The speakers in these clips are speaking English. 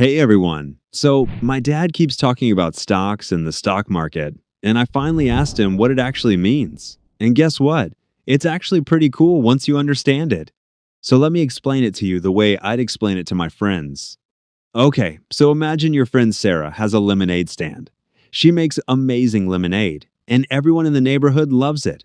Hey everyone. So, my dad keeps talking about stocks and the stock market, and I finally asked him what it actually means. And guess what? It's actually pretty cool once you understand it. So, let me explain it to you the way I'd explain it to my friends. Okay, so imagine your friend Sarah has a lemonade stand. She makes amazing lemonade, and everyone in the neighborhood loves it.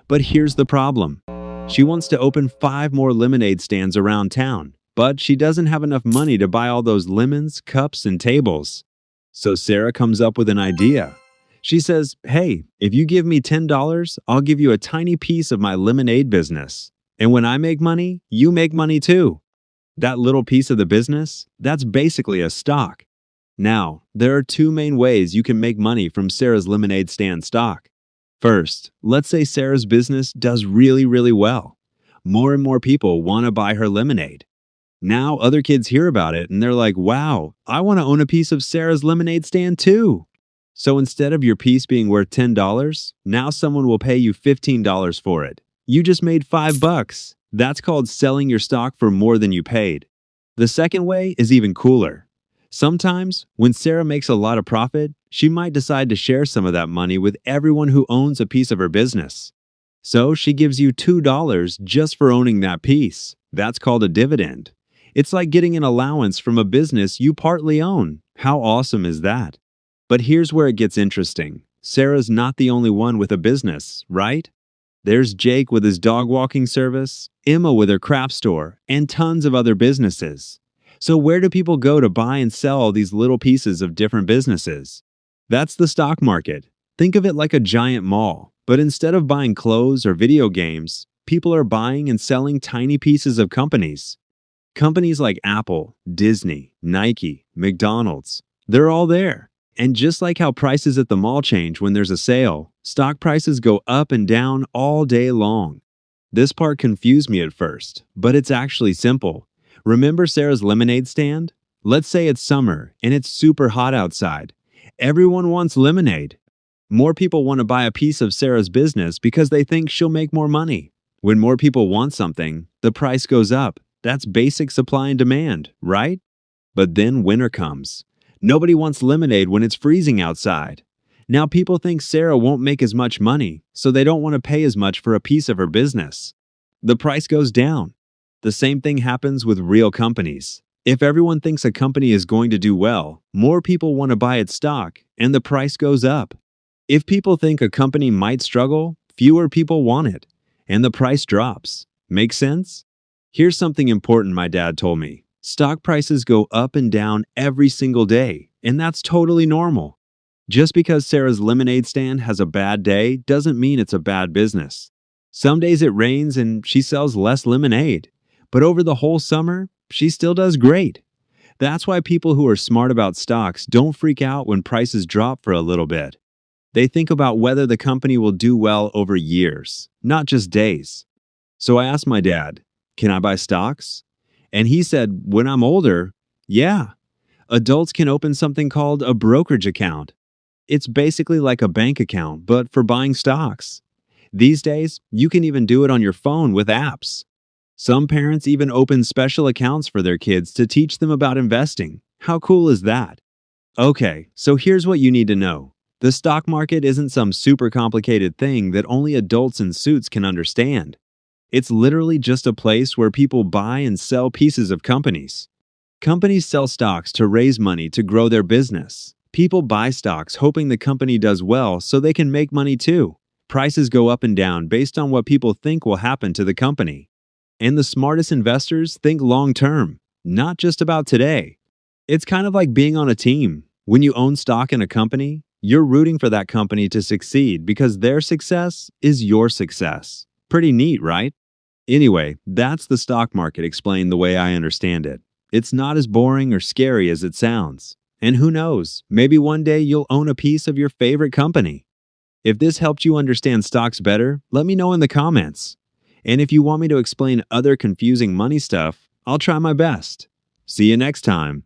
But here's the problem. She wants to open 5 more lemonade stands around town, but she doesn't have enough money to buy all those lemons, cups, and tables. So Sarah comes up with an idea. She says, "Hey, if you give me $10, I'll give you a tiny piece of my lemonade business. And when I make money, you make money too." That little piece of the business, that's basically a stock. Now, there are two main ways you can make money from Sarah's lemonade stand stock. First, let's say Sarah's business does really well. More and more people want to buy her lemonade. Now, other kids hear about it and they're like, wow, I want to own a piece of Sarah's lemonade stand too. So instead of your piece being worth $10, now someone will pay you $15 for it. You just made $5. That's called selling your stock for more than you paid. The second way is even cooler. Sometimes, when Sarah makes a lot of profit, she might decide to share some of that money with everyone who owns a piece of her business. So she gives you $2 just for owning that piece. That's called a dividend. It's like getting an allowance from a business you partly own. How awesome is that? But here's where it gets interesting. Sarah's not the only one with a business, right? There's Jake with his dog walking service, Emma with her craft store, and tons of other businesses. So where do people go to buy and sell all these little pieces of different businesses? That's the stock market. Think of it like a giant mall, but instead of buying clothes or video games, people are buying and selling tiny pieces of companies. Companies like Apple, Disney, Nike, McDonald's, they're all there. And just like how prices at the mall change when there's a sale, stock prices go up and down all day long. This part confused me at first, but it's actually simple. Remember Sarah's lemonade stand? Let's say it's summer and it's super hot outside. Everyone wants lemonade. More people want to buy a piece of Sarah's business because they think she'll make more money. When more people want something, the price goes up. That's basic supply and demand, right? But then winter comes. Nobody wants lemonade when it's freezing outside. Now people think Sarah won't make as much money, so they don't want to pay as much for a piece of her business. The price goes down. The same thing happens with real companies. If everyone thinks a company is going to do well, more people want to buy its stock, and the price goes up. If people think a company might struggle, fewer people want it, and the price drops. Make sense? Here's something important my dad told me. Stock prices go up and down every single day, and that's totally normal. Just because Sarah's lemonade stand has a bad day doesn't mean it's a bad business. Some days it rains and she sells less lemonade, but over the whole summer, she still does great. That's why people who are smart about stocks don't freak out when prices drop for a little bit. They think about whether the company will do well over years, not just days. So I asked my dad, can I buy stocks? And he said, when I'm older, yeah. Adults can open something called a brokerage account. It's basically like a bank account, but for buying stocks. These days, you can even do it on your phone with apps. Some parents even open special accounts for their kids to teach them about investing. How cool is that? Okay, so here's what you need to know. The stock market isn't some super complicated thing that only adults in suits can understand. It's literally just a place where people buy and sell pieces of companies. Companies sell stocks to raise money to grow their business. People buy stocks hoping the company does well so they can make money too. Prices go up and down based on what people think will happen to the company. And the smartest investors think long term, not just about today. It's kind of like being on a team. When you own stock in a company, you're rooting for that company to succeed because their success is your success. Pretty neat, right? Anyway, that's the stock market explained the way I understand it. It's not as boring or scary as it sounds. And who knows, maybe one day you'll own a piece of your favorite company. If this helped you understand stocks better, let me know in the comments. And if you want me to explain other confusing money stuff, I'll try my best. See you next time.